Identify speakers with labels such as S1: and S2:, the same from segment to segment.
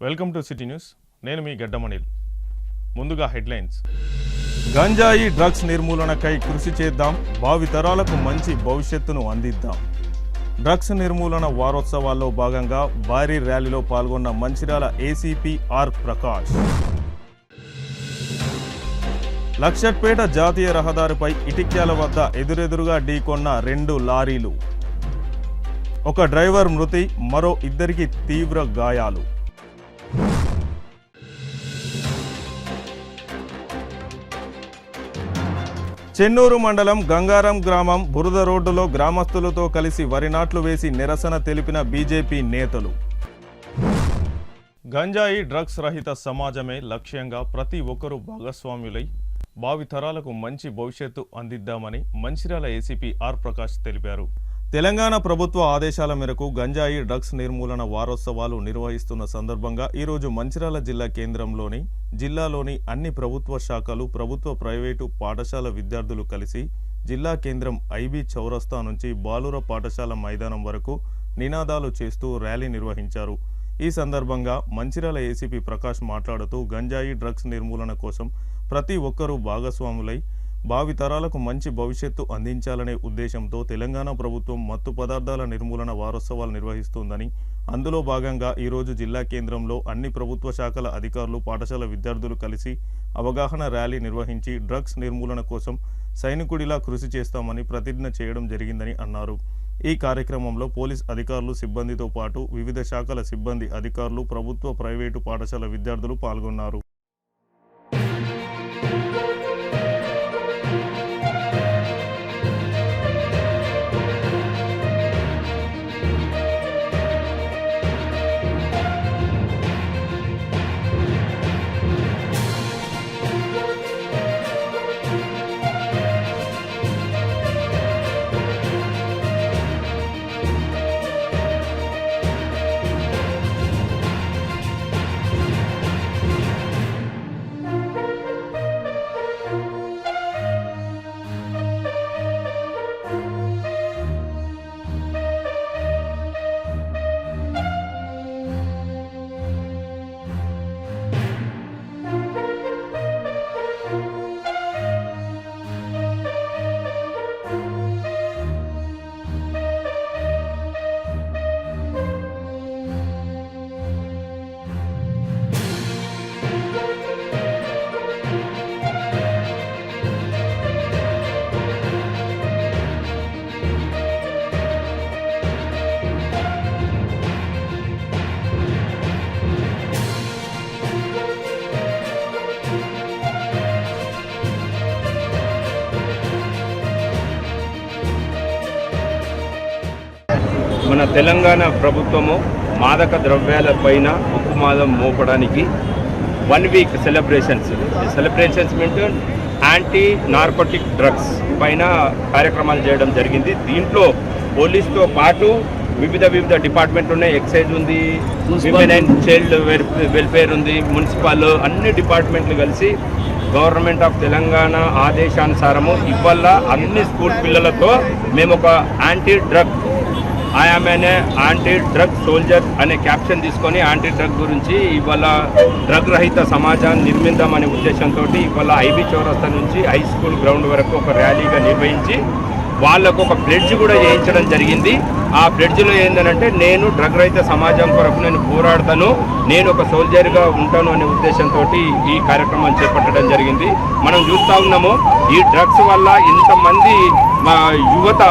S1: Welcome to city news. నేను మీ గడ్డమణిల్. ముందుగా headlines. గంజాయి డ్రగ్స్ నిర్మూలనకై కృషి చేద్దాం, భావితరాలకు మంచి భవిష్యత్తును అందిద్దాం. డ్రగ్స్ నిర్మూలన వారోత్సవాల్లో భాగంగా భారీ ర్యాలీలో పాల్గొన్న మంచిర్యాల ఏసీపీ ఆర్ ప్రకాష్. లక్షట్పేట జాతీయ రహదారిపై ఇటిక్యాల వద్ద ఎదురెదురుగా ఢీకొన్న 2 లారీలు. ఒక డ్రైవర్ మృతి, మరో 2కి తీవ్ర గాయాలు. చెన్నూరు మండలం గంగారం గ్రామం బురద రోడ్డులో గ్రామస్తులతో కలిసి వరి నాట్లు వేసి నిరసన తెలిపిన బీజేపీ నేతలు. గంజాయి డ్రగ్స్ రహిత సమాజమే లక్ష్యంగా ప్రతి ఒక్కరూ భాగస్వాములై భావితరాలకు మంచి భవిష్యత్తు అందిద్దామని మంచిర్యాల ఏసీపీ ఆర్ ప్రకాష్ తెలిపారు. తెలంగాణ ప్రభుత్వ ఆదేశాల మేరకు గంజాయి డ్రగ్స్ నిర్మూలన వారోత్సవాలు నిర్వహిస్తున్న సందర్భంగా ఈరోజు మంచిర్యాల జిల్లా కేంద్రంలోని జిల్లాలోని అన్ని ప్రభుత్వ శాఖలు, ప్రభుత్వ ప్రైవేటు పాఠశాల విద్యార్థులు కలిసి జిల్లా కేంద్రం ఐబీ చౌరస్తా నుంచి బాలుర పాఠశాల మైదానం వరకు నినాదాలు చేస్తూ ర్యాలీ నిర్వహించారు. ఈ సందర్భంగా మంచిర్యాల ఏసీపీ ప్రకాష్ మాట్లాడుతూ గంజాయి డ్రగ్స్ నిర్మూలన కోసం ప్రతి ఒక్కరూ భాగస్వాములై భావితరాలకు మంచి భవిష్యత్తు అందించాలనే ఉద్దేశంతో తెలంగాణ ప్రభుత్వం మత్తు పదార్థాల నిర్మూలన వారోత్సవాలు నిర్వహిస్తుందని, అందులో భాగంగా ఈరోజు జిల్లా కేంద్రంలో అన్ని ప్రభుత్వ శాఖల అధికారులు, పాఠశాల విద్యార్థులు కలిసి అవగాహన ర్యాలీ నిర్వహించి డ్రగ్స్ నిర్మూలన కోసం సైనికుడిలా కృషి చేస్తామని ప్రతిజ్ఞ చేయడం జరిగిందని అన్నారు. ఈ కార్యక్రమంలో పోలీస్ అధికారులు, సిబ్బందితో పాటు వివిధ శాఖల సిబ్బంది, అధికారులు, ప్రభుత్వ ప్రైవేటు పాఠశాల విద్యార్థులు పాల్గొన్నారు.
S2: మన తెలంగాణ ప్రభుత్వము మాదక ద్రవ్యాల పైన ఉక్కుమాదం మోపడానికి 1 week celebrations means anti narcotic drugs పైన కార్యక్రమాలు చేయడం జరిగింది. దీంట్లో పోలీస్తో పాటు వివిధ డిపార్ట్మెంట్లు ఉన్నాయి. ఎక్సైజ్ ఉంది, విమెన్ అండ్ చైల్డ్ వెల్ఫేర్ ఉంది, మున్సిపల్, అన్ని డిపార్ట్మెంట్లు కలిసి గవర్నమెంట్ ఆఫ్ తెలంగాణ ఆదేశానుసారము ఇవాళ అన్ని స్కూల్ పిల్లలతో మేము ఒక యాంటీ డ్రగ్ సోల్జర్ అనే క్యాప్షన్ తీసుకొని యాంటీ డ్రగ్ గురించి ఇవాళ డ్రగ్ రహిత సమాజాన్ని నిర్మిద్దామనే ఉద్దేశంతో ఇవాళ ఐబీ చౌరస్తా నుంచి హై స్కూల్ గ్రౌండ్ వరకు ఒక ర్యాలీగా నిర్వహించి వాళ్ళకు ఒక ప్లెడ్జ్ కూడా చేయించడం జరిగింది. ఆ ప్లెడ్జ్లో ఏంటంటే నేను డ్రగ్ రహిత సమాజం కొరకు నేను పోరాడతాను, నేను ఒక సోల్జర్గా ఉంటాను అనే ఉద్దేశంతో ఈ కార్యక్రమం చేపట్టడం జరిగింది. మనం చూస్తూ ఉన్నాము ఈ డ్రగ్స్ వల్ల ఇంతమంది మా యువత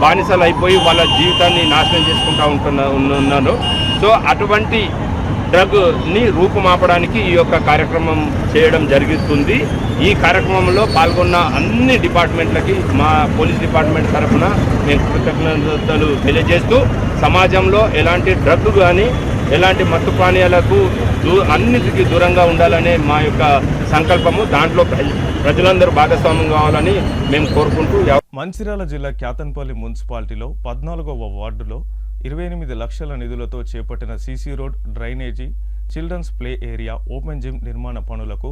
S2: బానిసలు అయిపోయి వాళ్ళ జీవితాన్ని నాశనం చేసుకుంటూ ఉన్నారు. సో అటువంటి డ్రగ్ని రూపుమాపడానికి ఈ యొక్క కార్యక్రమం చేయడం జరుగుతుంది. ఈ కార్యక్రమంలో పాల్గొన్న అన్ని డిపార్ట్మెంట్లకి మా పోలీస్ డిపార్ట్మెంట్ తరఫున మేము కృతజ్ఞతలు తెలియజేస్తూ సమాజంలో ఎలాంటి డ్రగ్ కానీ ఎలాంటి మత్తు పానీయాలకు అన్నిటికీ దూరంగా ఉండాలనే మా యొక్క సంకల్పము. దాంట్లో ప్రజలందరూ భాగస్వామ్యం కావాలని మేము కోరుకుంటూ
S1: మంచిర్యాల జిల్లా క్యాతన్పల్లి మున్సిపాలిటీలో 14వ వార్డులో 28 లక్షల నిధులతో చేపట్టిన CC road, drainage, children's play area, open gym నిర్మాణ పనులకు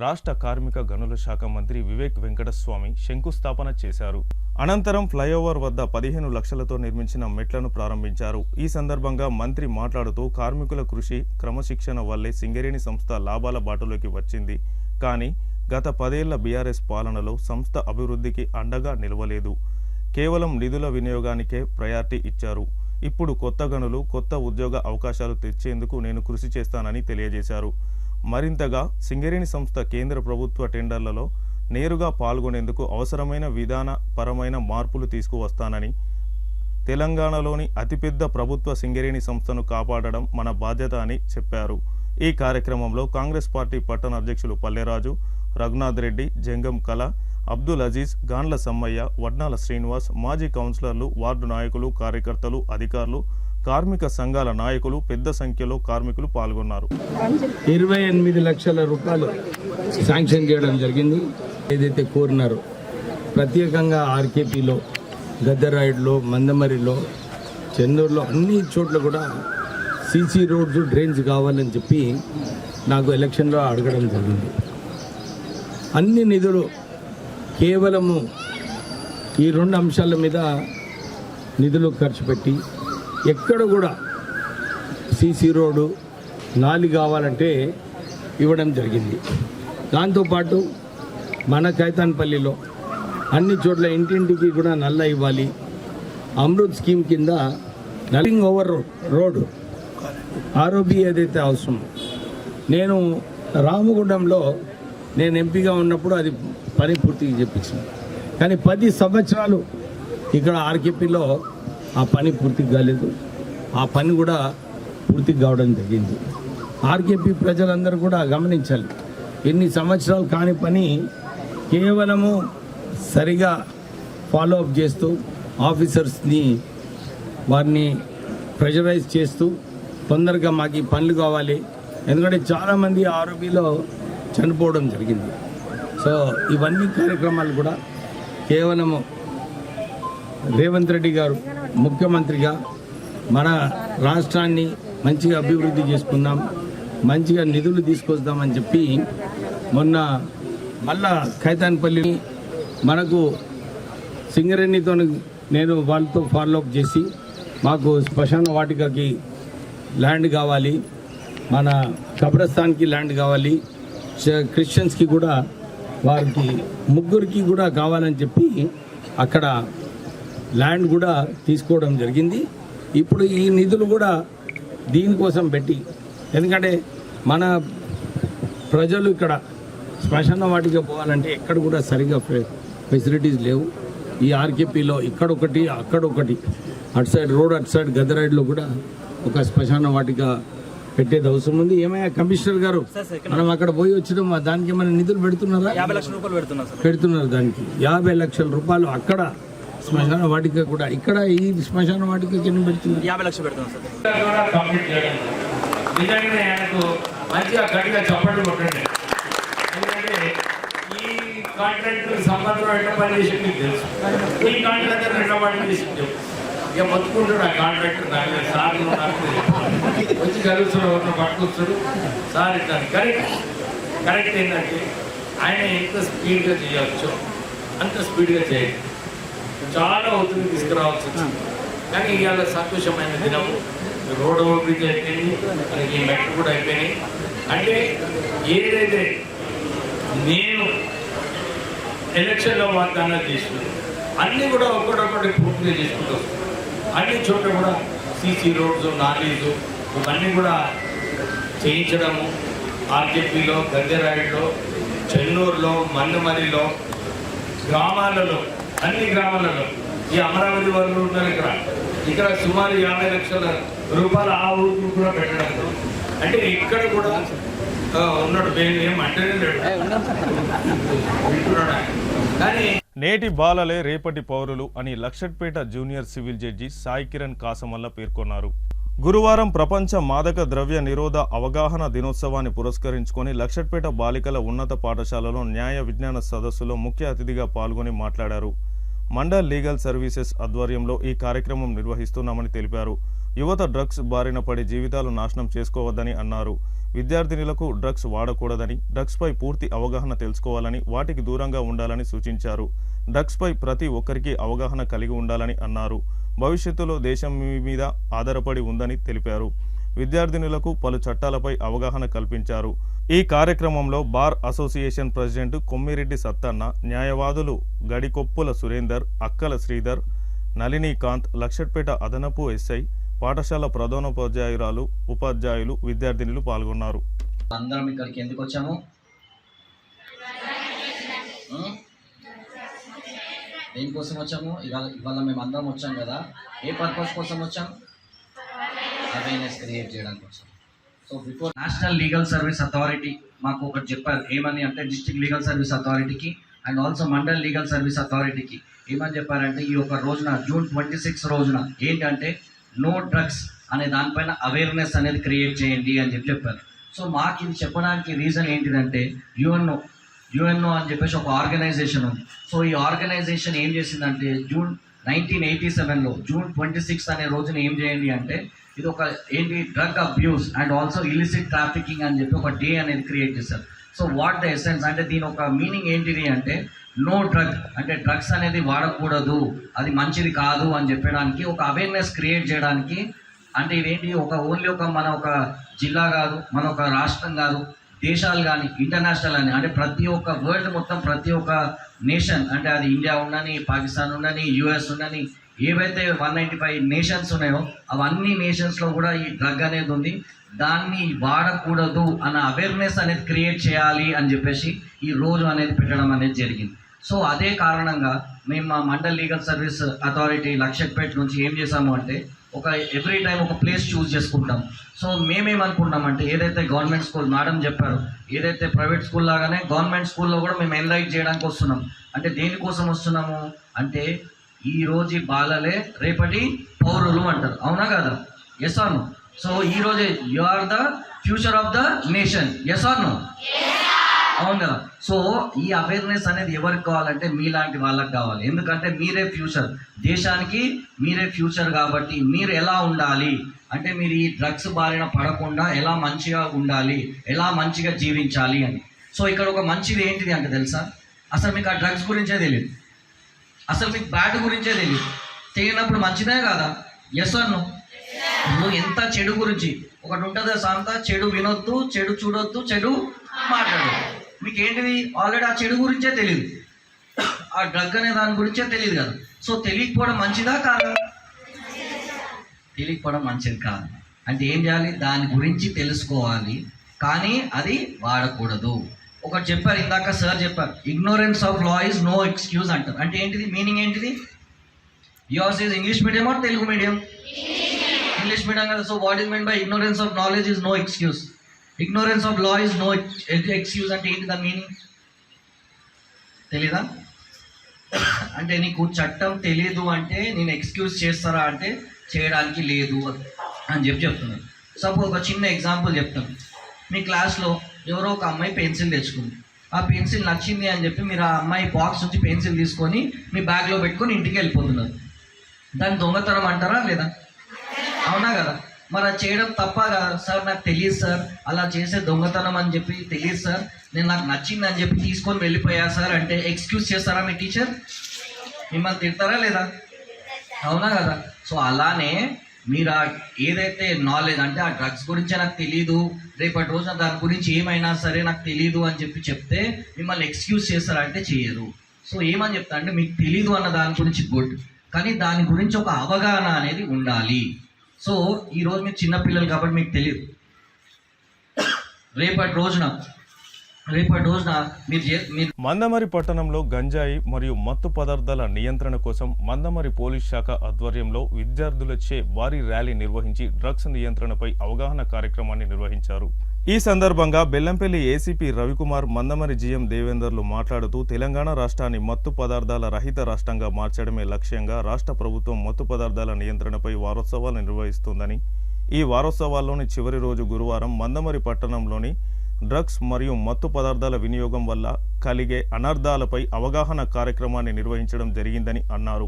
S1: రాష్ట్ర కార్మిక గనుల శాఖ మంత్రి వివేక్ వెంకటస్వామి శంకుస్థాపన చేశారు. అనంతరం ఫ్లైఓవర్ వద్ద 15 లక్షలతో నిర్మించిన మెట్లను ప్రారంభించారు. ఈ సందర్భంగా మంత్రి మాట్లాడుతూ కార్మికుల కృషి క్రమశిక్షణ వల్లే సింగరేణి సంస్థ లాభాల బాటలోకి వచ్చింది. కానీ గత 10 ఏళ్ల బీఆర్ఎస్ పాలనలో సంస్థ అభివృద్ధికి అండగా నిలవలేదు. కేవలం నిధుల వినియోగానికే ప్రయారిటీ ఇచ్చారు. ఇప్పుడు కొత్త గనులు కొత్త ఉద్యోగ అవకాశాలు తెచ్చేందుకు నేను కృషి చేస్తానని తెలియజేశారు. మరింతగా సింగరేణి సంస్థ కేంద్ర ప్రభుత్వ టెండర్లలో నేరుగా పాల్గొనేందుకు అవసరమైన విధానపరమైన మార్పులు తీసుకువస్తానని, తెలంగాణలోని అతిపెద్ద ప్రభుత్వ సింగరేణి సంస్థను కాపాడడం మన బాధ్యత అని చెప్పారు. ఈ కార్యక్రమంలో కాంగ్రెస్ పార్టీ పట్టణ అధ్యక్షులు పల్లెరాజు, రఘునాథ్ రెడ్డి, జంగం కళ, అబ్దుల్ అజీజ్, గాండ్ల సమ్మయ్య, వడ్నాల శ్రీనివాస్, మాజీ కౌన్సిలర్లు, వార్డు నాయకులు, కార్యకర్తలు, అధికారులు, కార్మిక సంఘాల నాయకులు పెద్ద సంఖ్యలో కార్మికులు పాల్గొన్నారు.
S3: 28 లక్షల రూపాయలు శాంక్షన్ చేయడం జరిగింది. ఏదైతే కోరినారో ప్రత్యేకంగా ఆర్కేపీలో, గద్దరాయిడ్లో, మందమరిలో, చెన్నూరులో అన్ని చోట్ల కూడా సీసీ రోడ్స్, డ్రైన్స్ కావాలని చెప్పి నాకు ఎలక్షన్లో అడగడం జరిగింది. అన్ని నిధులు కేవలము ఈ 2 అంశాల మీద నిధులు ఖర్చు పెట్టి ఎక్కడ కూడా సీసీ రోడ్డు, నాలి కావాలంటే ఇవ్వడం జరిగింది. దాంతోపాటు మన కైతాన్పల్లిలో అన్ని చోట్ల ఇంటింటికి కూడా నల్ల ఇవ్వాలి. అమృత్ స్కీమ్ కింద నలింగ్ ఓవర్ రోడ్ ఆర్ఓబి ఏదైతే అవసరం, నేను రామగుండంలో నేను ఎంపీగా ఉన్నప్పుడు అది పని పూర్తిగా చెప్పించాను. కానీ 10 సంవత్సరాలు ఇక్కడ ఆర్కేపీలో ఆ పని పూర్తిగా కాలేదు. ఆ పని కూడా పూర్తిగా కావడం జరిగింది. ఆర్కేపీ ప్రజలందరూ కూడా గమనించాలి. ఎన్ని సంవత్సరాలు కాని పని కేవలము సరిగా ఫాలో అప్ చేస్తూ ఆఫీసర్స్ని వారిని ప్రెషరైజ్ చేస్తూ తొందరగా మాకు ఈ పనులు కావాలి. ఎందుకంటే చాలామంది ఆరోగ్యలో చనిపోవడం జరిగింది. సో ఇవన్నీ కార్యక్రమాలు కూడా కేవలము రేవంత్ రెడ్డి గారు ముఖ్యమంత్రిగా మన రాష్ట్రాన్ని మంచిగా అభివృద్ధి చేసుకుందాం, మంచిగా నిధులు తీసుకొస్తామని చెప్పి మొన్న మళ్ళా ఖైతాన్పల్లి మనకు సింగరేణితో నేను వాళ్ళతో ఫాలోఅప్ చేసి మాకు శ్మశాన వాటికకి ల్యాండ్ కావాలి, మన కబ్రస్థాన్కి ల్యాండ్ కావాలి, క్రిస్టియన్స్కి కూడా వారికి ముగ్గురికి కూడా కావాలని చెప్పి అక్కడ ల్యాండ్ కూడా తీసుకోవడం జరిగింది. ఇప్పుడు ఈ నిధులు కూడా దీనికోసం పెట్టి, ఎందుకంటే మన ప్రజలు ఇక్కడ శ్మశాన వాటికి పోవాలంటే ఎక్కడ కూడా సరిగా ఫెసిలిటీస్ లేవు. ఈ ఆర్కేపీలో ఇక్కడొకటి అక్కడొకటి, అటు సైడ్ రోడ్, అటు సైడ్ గద్దరాయిడ్లో కూడా ఒక శ్మశాన వాటిక పెట్టేది అవసరం ఉంది. ఏమయ్యా కమిషనర్ గారు, మనం అక్కడ పోయి వచ్చినాం, దానికి ఏమైనా నిధులు పెడుతున్నారా?
S4: 50 లక్షల రూపాయలు
S3: పెడుతున్నారు. దానికి 50 లక్షల రూపాయలు అక్కడ శ్మశాన వాటిక కూడా, ఇక్కడ ఈ శ్మశాన వాటికకి ఎన్ని పెడుతున్నారు?
S4: 50 లక్షలు పెడుతున్నాం సార్.
S3: మంచిగా గట్టిగా చప్పట్లు కొట్టండి. ఎందుకంటే ఈ కాంట్రాక్టర్ సంబంధంలో ఎట్లా పనిచేసి మీకు తెలుసు. ఈ కాంట్రాక్టర్ ఎట్లా పనిచేసి ఇక మొత్తుకుంటాడు ఆ కాంట్రాక్టర్. నాకు సార్లు వచ్చి కలుస్తాడు, ఎవరిని పట్టుకొస్తాడు, సార్ ఇట్లా కరెక్ట్ ఏంటంటే ఆయన ఎంత స్పీడ్గా చేయవచ్చో అంత స్పీడ్గా చేయాలి. చాలా ఒత్తిడి తీసుకురావాల్సి వచ్చింది. కానీ ఇవాళ సంతోషమైన దినము. రోడ్డు ఓపిక అయిపోయింది, మనకి మెట్లు కూడా అయిపోయినాయి. అంటే ఏదైతే నేను ఎలక్షన్లో వాగ్దానాలు చేసినాను అన్నీ కూడా ఒక్కటొక్కటి పూర్తిగా చేసుకుంటూ వస్తాను. అన్ని చోట్ల కూడా సీసీ రోడ్స్, నాలీలు ఇవన్నీ కూడా చేయించడము. ఆర్కేపీలో, గద్దెరాయిడ్లో, చెన్నూరులో, మన్నమరిలో, గ్రామాలలో, అన్ని గ్రామాలలో, ఈ అమరావతి వాళ్ళు ఉన్నారు ఇక్కడ సుమారు 50 లక్షల రూపాయలు ఆ ఊరికి కూడా పెట్టడం. అంటే ఇక్కడ కూడా ఉన్నాడు, ఏమంటేనే లేడు, వింటున్నాడు. కానీ
S1: నేటి బాలలే రేపటి పౌరులు అని Luxettipet junior civil judge Sai Kiran Kasamalla పేర్కొన్నారు. గురువారం ప్రపంచ మాదక ద్రవ్య నిరోధ అవగాహన దినోత్సవాన్ని పురస్కరించుకొని లక్షట్పేట బాలికల ఉన్నత పాఠశాలలో న్యాయ విజ్ఞాన సదస్సులో ముఖ్య అతిథిగా పాల్గొని మాట్లాడారు. మండల్ లీగల్ సర్వీసెస్ ఆధ్వర్యంలో ఈ కార్యక్రమం నిర్వహిస్తున్నామని తెలిపారు. యువత డ్రగ్స్ బారిన పడి జీవితాలు నాశనం చేసుకోవద్దని అన్నారు. విద్యార్థినులకు డ్రగ్స్ వాడకూడదని, డ్రగ్స్పై పూర్తి అవగాహన తెలుసుకోవాలని, వాటికి దూరంగా ఉండాలని సూచించారు. డ్రగ్స్పై ప్రతి ఒక్కరికి అవగాహన కలిగి ఉండాలని అన్నారు. భవిష్యత్తులో దేశం మీద ఆధారపడి ఉందని తెలిపారు. విద్యార్థినులకు పలు చట్టాలపై అవగాహన కల్పించారు. ఈ కార్యక్రమంలో bar association president Kommireddy Sattanna, న్యాయవాదులు గడికొప్పుల సురేందర్, అక్కల శ్రీధర్, నళినీకాంత్, లక్షట్పేట అదనపు ఎస్ఐ, పాఠశాల ప్రధానోపాధ్యాయురాలు, ఉపాధ్యాయులు, విద్యార్థినులు పాల్గొన్నారు.
S5: అందరం ఇక్కడికి ఎందుకు వచ్చాము? దేనికోసం వచ్చాము? ఇవాళ మేము అందరం వచ్చాం కదా, ఏ పర్పస్ కోసం వచ్చాం? అవేర్నెస్ క్రియేట్ చేయడానికి వచ్చాం. So before national legal service authority మాకు ఒకటి చెప్పారు. ఏమని అంటే డిస్ట్రిక్ట్ లీగల్ సర్వీస్ అథారిటీకి and also mandal legal service అథారిటీకి ఏమని చెప్పారంటే ఈ ఒక రోజున జూన్ 26 రోజున ఏంటంటే నో డ్రగ్స్ అనే దానిపైన అవేర్నెస్ అనేది క్రియేట్ చేయండి అని చెప్పారు. సో మాకు ఇది చెప్పడానికి రీజన్ ఏంటిదంటే యుఎన్ఓ అని చెప్పేసి ఒక ఆర్గనైజేషన్ ఉంది. సో ఈ ఆర్గనైజేషన్ ఏం చేసిందంటే 1987లో జూన్ 26 అనే రోజున ఏం చేయండి అంటే ఇది ఒక ఏంటి drug abuse and also illicit trafficking అని చెప్పి ఒక డే అనేది క్రియేట్ చేశారు. సో వాట్ ద ఎసెన్స్ అంటే దీని ఒక మీనింగ్ ఏంటిది అంటే నో డ్రగ్ అంటే డ్రగ్స్ అనేది వాడకూడదు, అది మంచిది కాదు అని చెప్పడానికి ఒక అవేర్నెస్ క్రియేట్ చేయడానికి. అంటే ఇదేంటి ఓన్లీ మన ఒక జిల్లా కాదు, మన ఒక రాష్ట్రం కాదు, దేశాలు కానీ ఇంటర్నేషనల్ అని అంటే ప్రతి ఒక్క వరల్డ్ మొత్తం ప్రతి ఒక్క నేషన్ అంటే అది ఇండియా ఉండని, పాకిస్తాన్ ఉండని, యుఎస్ ఉండని, ఏవైతే 195 నేషన్స్ ఉన్నాయో అవన్నీ నేషన్స్లో కూడా ఈ డ్రగ్ అనేది ఉంది. దాన్ని వాడకూడదు అన్న అవేర్నెస్ అనేది క్రియేట్ చేయాలి అని చెప్పేసి ఈ రోజు అనేది పెట్టడం అనేది జరిగింది. సో అదే కారణంగా మేము మా mandal legal service authority Luxettipet నుంచి ఏం చేసాము అంటే ఒక ఎవ్రీ టైం ఒక ప్లేస్ చూస్ చేసుకుంటాం. సో మేమేమనుకుంటామంటే ఏదైతే గవర్నమెంట్ స్కూల్ మేడం చెప్పారు, ఏదైతే ప్రైవేట్ స్కూల్ లాగానే గవర్నమెంట్ స్కూల్లో కూడా మేము ఎన్లైట్ చేయడానికి వస్తున్నాం. అంటే దేనికోసం వస్తున్నాము అంటే ఈ రోజు బాలలే రేపటి పౌరులు అంటారు, అవునా కదా? Yes or no? సో ఈ రోజే you are the future of the nation, yes or no? అవును కదా? సో ఈ అవేర్నెస్ అనేది ఎవరికి కావాలంటే మీలాంటి వాళ్ళకి కావాలి. ఎందుకంటే మీరే ఫ్యూచర్, దేశానికి మీరే ఫ్యూచర్. కాబట్టి మీరు ఎలా ఉండాలి అంటే మీరు ఈ డ్రగ్స్ బారిన పడకుండా ఎలా మంచిగా ఉండాలి, ఎలా మంచిగా జీవించాలి అని. సో ఇక్కడ ఒక మంచిది ఏంటిది అంటే తెలుసా, అసలు మీకు ఆ డ్రగ్స్ గురించే తెలియదు, అసలు మీకు బ్యాడ్ గురించే తెలియదు. తెలియనప్పుడు మంచిదే కాదా? Yes or no? నువ్వు ఎంత చెడు గురించి ఒకటి ఉంటుంది సాంత, చెడు వినొద్దు, చెడు చూడొద్దు, చెడు మాట్లాడొద్దు. మీకు ఏంటిది ఆల్రెడీ ఆ చెడు గురించే తెలియదు, ఆ డ్రగ్ అనే దాని గురించే తెలియదు కదా. సో తెలియకపోవడం మంచిదా కాదా? తెలియకపోవడం మంచిది కాదు. అంటే ఏం చేయాలి? దాని గురించి తెలుసుకోవాలి, కానీ అది వాడకూడదు. ఒకటి చెప్పారు ఇందాక సార్ చెప్పారు, ignorance of law is no excuse అంటారు. అంటే ఏంటిది? మీనింగ్ ఏంటిది? Yours is English medium or Telugu medium? English medium కదా. So what is mean by ignorance of knowledge is no excuse, ignorance of law is no excuse. అంటే ఏంటి దాని meaning తెలీదా? అంటే నీకు చట్టం తెలీదు అంటే నేను ఎక్స్క్యూజ్ చేస్తారా అంటే చేయడానికి లేదు అని చెప్తున్నాను. సపోజ్ ఒక చిన్న ఎగ్జాంపుల్ చెప్తాను. మీ క్లాస్లో ఎవరో ఒక అమ్మాయి పెన్సిల్ తెచ్చుకుంది, ఆ పెన్సిల్ నచ్చింది అని చెప్పి మీరు ఆ అమ్మాయి బాక్స్ నుంచి పెన్సిల్ తీసుకొని మీ బ్యాగ్లో పెట్టుకొని ఇంటికి వెళ్ళిపోతున్నారు. దాన్ని దొంగతనం అంటారా లేదా? అవునా కదా? మరి అది చేయడం తప్ప కదా? సార్ నాకు తెలియదు సార్, అలా చేసే దొంగతనం అని చెప్పి తెలియదు సార్, నేను నాకు నచ్చింది అని చెప్పి తీసుకొని వెళ్ళిపోయా సార్ అంటే ఎక్స్క్యూజ్ చేస్తారా మీ టీచర్? మిమ్మల్ని తిడతారా లేదా? అవునా కదా? సో అలానే మీరు ఏదైతే నాలెడ్జ్ అంటే ఆ డ్రగ్స్ గురించే నాకు తెలీదు, రేపటి రోజున దాని గురించి ఏమైనా సరే నాకు తెలీదు అని చెప్తే మిమ్మల్ని ఎక్స్క్యూజ్ చేస్తారంటే చేయరు. సో ఏమని చెప్తా అంటే మీకు తెలీదు అన్న దాని గురించి గుడ్, కానీ దాని గురించి ఒక అవగాహన అనేది ఉండాలి. సో ఈరోజు మీరు చిన్నపిల్లలు కాబట్టి మీకు తెలియదు, రేపటి రోజున మీరు
S1: మందమరి పట్టణంలో గంజాయి మరియు మత్తు పదార్థాల నియంత్రణ కోసం మందమరి పోలీస్ శాఖ ఆధ్వర్యంలో విద్యార్థులచే భారీ ర్యాలీ నిర్వహించి డ్రగ్స్ నియంత్రణపై అవగాహన కార్యక్రమాన్ని నిర్వహించారు. ఈ సందర్భంగా బెల్లంపల్లి ఏసీపీ రవికుమార్, మందమరి జీఎం దేవేందర్లు మాట్లాడుతూ తెలంగాణ రాష్ట్రాన్ని మత్తు పదార్థాల రహిత రాష్ట్రంగా మార్చడమే లక్ష్యంగా రాష్ట్ర ప్రభుత్వం మత్తు పదార్థాల నియంత్రణపై వారోత్సవాలు నిర్వహిస్తోందని, ఈ వారోత్సవాల్లోని చివరి రోజు గురువారం మందమరి పట్టణంలోని డ్రగ్స్ మరియు మత్తు పదార్థాల వినియోగం వల్ల కలిగే అనర్థాలపై అవగాహన కార్యక్రమాన్ని నిర్వహించడం జరిగిందని అన్నారు.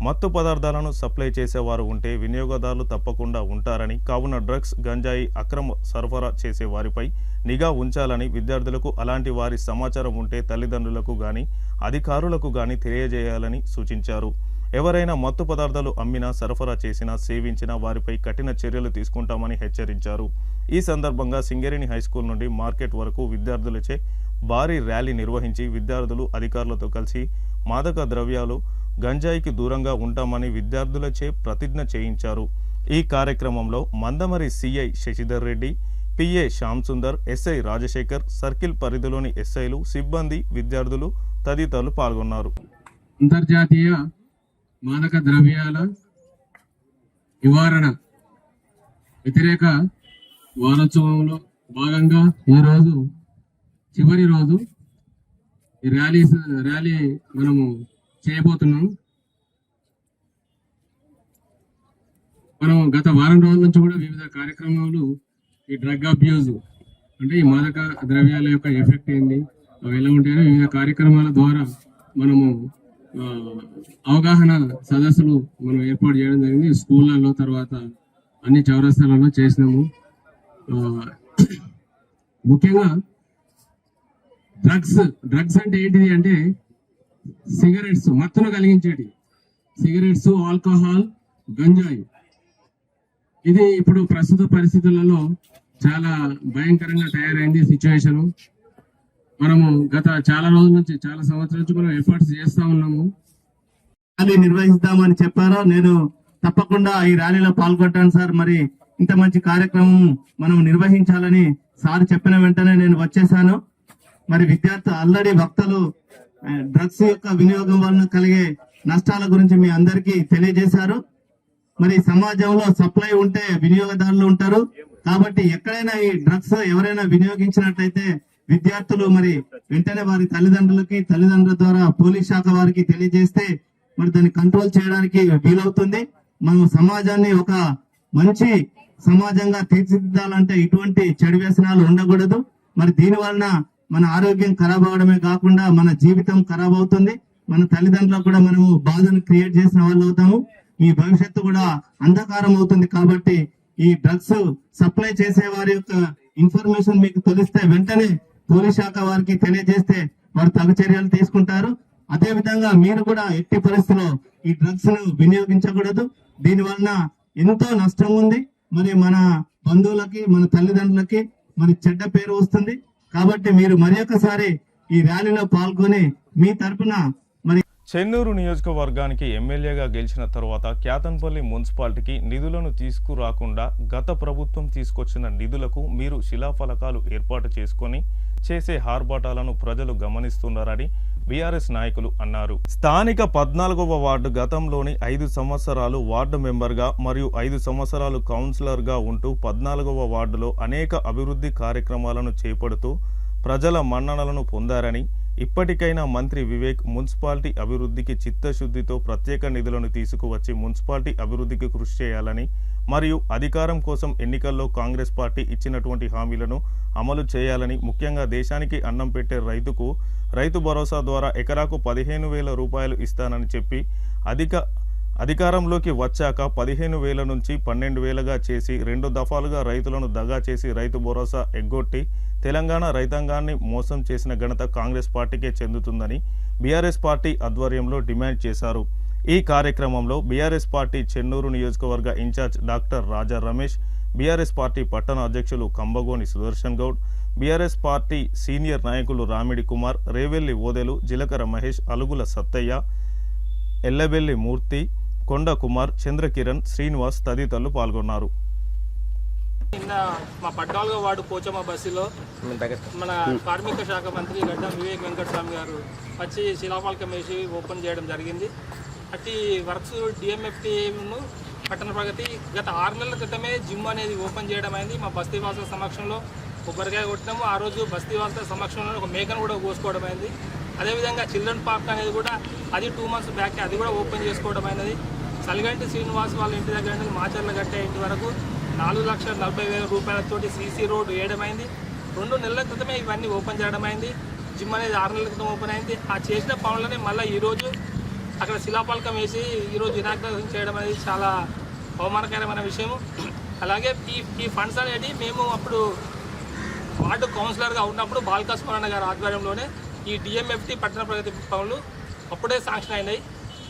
S1: మత్తు పదార్థాలను సప్లై చేసేవారు ఉంటే వినియోగదారులు తప్పకుండా ఉంటారని, కావున డ్రగ్స్, గంజాయి అక్రమ సరఫరా చేసే వారిపై నిఘా ఉంచాలని, విద్యార్థులకు అలాంటి వారి సమాచారం ఉంటే తల్లిదండ్రులకు గాని అధికారులకు గాని తెలియజేయాలని సూచించారు. ఎవరైనా మత్తు పదార్థాలు అమ్మినా, సరఫరా చేసినా, సేవించినా వారిపై కఠిన చర్యలు తీసుకుంటామని హెచ్చరించారు. ఈ సందర్భంగా సింగరేణి హైస్కూల్ నుండి మార్కెట్ వరకు విద్యార్థులచే భారీ ర్యాలీ నిర్వహించి విద్యార్థులు అధికారులతో కలిసి మాదక ద్రవ్యాలు, గంజాయికి దూరంగా ఉంటామని విద్యార్థులచే ప్రతిజ్ఞ చేయించారు. ఈ కార్యక్రమంలో Mandamarri CI Shashidhar Reddy, PA Shyam Sundar, SI Rajasekhar, circle పరిధిలోని ఎస్ఐలు, సిబ్బంది, విద్యార్థులు తదితరులు పాల్గొన్నారు.
S6: అంతర్జాతీయ మాదక ద్రవ్యాల నివారణ వ్యతిరేక వారోత్సవంలో భాగంగా ఈరోజు చివరి రోజు ఈ ర్యాలీ మనము చేయబోతున్నాం. మనం గత వారం రోజుల నుంచి కూడా వివిధ కార్యక్రమాలు ఈ డ్రగ్ అబ్యూజ్ అంటే ఈ మాదక ద్రవ్యాల యొక్క ఎఫెక్ట్ ఏంది, అవి ఎలా ఉంటాయో వివిధ కార్యక్రమాల ద్వారా మనము అవగాహన సదస్సులు మనం ఏర్పాటు చేయడం జరిగింది. స్కూళ్ళల్లో, తర్వాత అన్ని చౌరస్తాలలో చేసినాము. ముఖ్యంగా డ్రగ్స్ అంటే ఏంటిది అంటే సిగరెట్స్, మత్తును కలిగించేటి సిగరెట్స్, ఆల్కహాల్, గంజాయి. ఇది ఇప్పుడు ప్రస్తుత పరిస్థితులలో చాలా భయంకరంగా తయారైంది సిచ్యువేషన్. మనము గత చాలా రోజుల నుంచి, చాలా సంవత్సరాల నుంచి మనం ఎఫర్ట్స్ చేస్తా ఉన్నాము.
S7: ర్యాలీ నిర్వహిస్తామని చెప్పారో, నేను తప్పకుండా ఈ ర్యాలీలో పాల్గొంటాను సార్. మరి ఇంత మంచి కార్యక్రమం మనం నిర్వహించాలని సార్ చెప్పిన వెంటనే నేను వచ్చేసాను. మరి విద్యార్థులు ఆల్రెడీ వక్తలు డ్రగ్స్ యొక్క వినియోగం వలన కలిగే నష్టాల గురించి మీ అందరికీ తెలియజేశారు. మరి సమాజంలో సప్లై ఉంటే వినియోగదారులు ఉంటారు. కాబట్టి ఎక్కడైనా ఈ డ్రగ్స్ ఎవరైనా వినియోగించినట్లయితే విద్యార్థులు మరి వెంటనే వారి తల్లిదండ్రుల ద్వారా పోలీస్ శాఖ వారికి తెలియజేస్తే మరి దాన్ని కంట్రోల్ చేయడానికి వీలవుతుంది. మనం సమాజాన్ని ఒక మంచి సమాజంగా తీర్చిదిద్దాలంటే ఇటువంటి చెడు వ్యసనాలు ఉండకూడదు. మరి దీని వలన మన ఆరోగ్యం ఖరాబ్ అవడమే కాకుండా మన జీవితం ఖరాబ్ అవుతుంది. మన తల్లిదండ్రులకు కూడా మనము బాధను క్రియేట్ చేసిన వాళ్ళు అవుతాము. ఈ భవిష్యత్తు కూడా అంధకారం అవుతుంది. కాబట్టి ఈ డ్రగ్స్ సప్లై చేసే వారి యొక్క ఇన్ఫర్మేషన్ మీకు తెలిస్తే వెంటనే పోలీస్ శాఖ వారికి తెలియజేస్తే వారు తగు చర్యలు తీసుకుంటారు. అదే విధంగా మీరు కూడా ఎట్టి పరిస్థితుల్లో ఈ డ్రగ్స్ ను వినియోగించకూడదు. దీని వలన ఎంతో నష్టం ఉంది. మరి మన బంధువులకి, మన తల్లిదండ్రులకి మరి చెడ్డ పేరు వస్తుంది. కాబట్టి మీరు మరి ఒకసారి ఈ ర్యాలీలో పాల్గొని మీ తరపున మరి
S1: చెన్నూరు నియోజకవర్గానికి ఎమ్మెల్యేగా గెలిచిన తర్వాత క్యాతన్పల్లి మున్సిపాలిటీకి నిధులను తీసుకురాకుండా గత ప్రభుత్వం తీసుకొచ్చిన నిధులకు మీరు శిలాఫలకాలు ఏర్పాటు చేసుకొని చేసే ఆర్భాటాలను ప్రజలు గమనిస్తున్నారని బీఆర్ఎస్ నాయకులు అన్నారు. స్థానిక 14వ వార్డు గతంలోని 5 సంవత్సరాలు వార్డు మెంబర్గా మరియు 5 సంవత్సరాలు కౌన్సిలర్గా ఉంటూ 14వ వార్డులో అనేక అభివృద్ధి కార్యక్రమాలను చేపడుతూ ప్రజల మన్ననలను పొందారని, ఇప్పటికైనా మంత్రి వివేక్ మున్సిపాలిటీ అభివృద్ధికి చిత్తశుద్ధితో ప్రత్యేక నిధులను తీసుకువచ్చి మున్సిపాలిటీ అభివృద్ధికి కృషి చేయాలని మరియు అధికారం కోసం ఎన్నికల్లో కాంగ్రెస్ పార్టీ ఇచ్చినటువంటి హామీలను అమలు చేయాలని, ముఖ్యంగా దేశానికి అన్నం పెట్టే రైతుకు రైతు భరోసా ద్వారా ఎకరాకు 15,000 రూపాయలు ఇస్తానని చెప్పి అధికారంలోకి వచ్చాక 15,000 నుంచి 12,000గా చేసి 2 దఫాలుగా రైతులను దగా చేసి రైతు భరోసా ఎగ్గొట్టి తెలంగాణ రైతాంగాన్ని మోసం చేసిన ఘనత కాంగ్రెస్ పార్టీకే చెందుతుందని బీఆర్ఎస్ పార్టీ ఆధ్వర్యంలో డిమాండ్ చేశారు. ఈ కార్యక్రమంలో బీఆర్ఎస్ పార్టీ చెన్నూరు నియోజకవర్గ incharge doctor Raja Ramesh, BRS party పట్టణ అధ్యక్షులు కంబగోని సుదర్శన్ గౌడ్, బీఆర్ఎస్ పార్టీ సీనియర్ నాయకులు రామిడి కుమార్, రేవెల్లి ఓదెలు, జిలకర మహేష్, అలుగుల సత్తయ్య, ఎల్లబెల్లి మూర్తి, కొండ కుమార్, చంద్రకిరణ్, శ్రీనివాస్ తదితరులు పాల్గొన్నారు.
S4: నిన్న మా 14వ వార్డు పోచమ్మ బస్సులో మన కార్మిక శాఖ మంత్రి గడ్డం వివేక్ వెంకటస్వామి గారు వచ్చి శిలాఫలకం వేసి ఓపెన్ చేయడం జరిగింది. అట్టి వర్క్స్ డిఎంఎఫ్టీను పట్టణ ప్రగతి గత 6 నెలల క్రితమే జిమ్ అనేది ఓపెన్ చేయడం అయింది. మా బస్తీవాసుల సమక్షంలో కొబ్బరికాయ కొట్టినాము. ఆ రోజు బస్తీవాసుల సమక్షంలో ఒక మేకను కూడా కోసుకోవడం అయింది. అదేవిధంగా చిల్డ్రన్ పార్క్ అనేది కూడా అది 2 మంత్స్ బ్యాక్ అది కూడా ఓపెన్ చేసుకోవడం అయినది. సలిగంటి శ్రీనివాస్ వాళ్ళ ఇంటి దగ్గర నుంచి మాచర్ల గట్టే ఇంటి వరకు 4,40,000 రూపాయలతోటి సీసీ రోడ్డు వేయడమైంది. 2 నెలల క్రితమే ఇవన్నీ ఓపెన్ చేయడం అయింది. జిమ్ అనేది 6 నెలల క్రితం ఓపెన్ అయింది. ఆ చేసిన పనులనే మళ్ళీ ఈరోజు అక్కడ శిలాఫలకం వేసి ఈరోజు ఇనాగ్రేషన్ చేయడం అనేది చాలా అవమానకరమైన విషయము. అలాగే ఈ ఫండ్స్ అనేది మేము అప్పుడు వార్డు కౌన్సిలర్గా ఉన్నప్పుడు బాల్కా సుమరణ గారి ఆధ్వర్యంలోనే ఈ డిఎంఎఫ్టి పట్టణ ప్రగతి పనులు అప్పుడే శాంక్షన్ అయినాయి.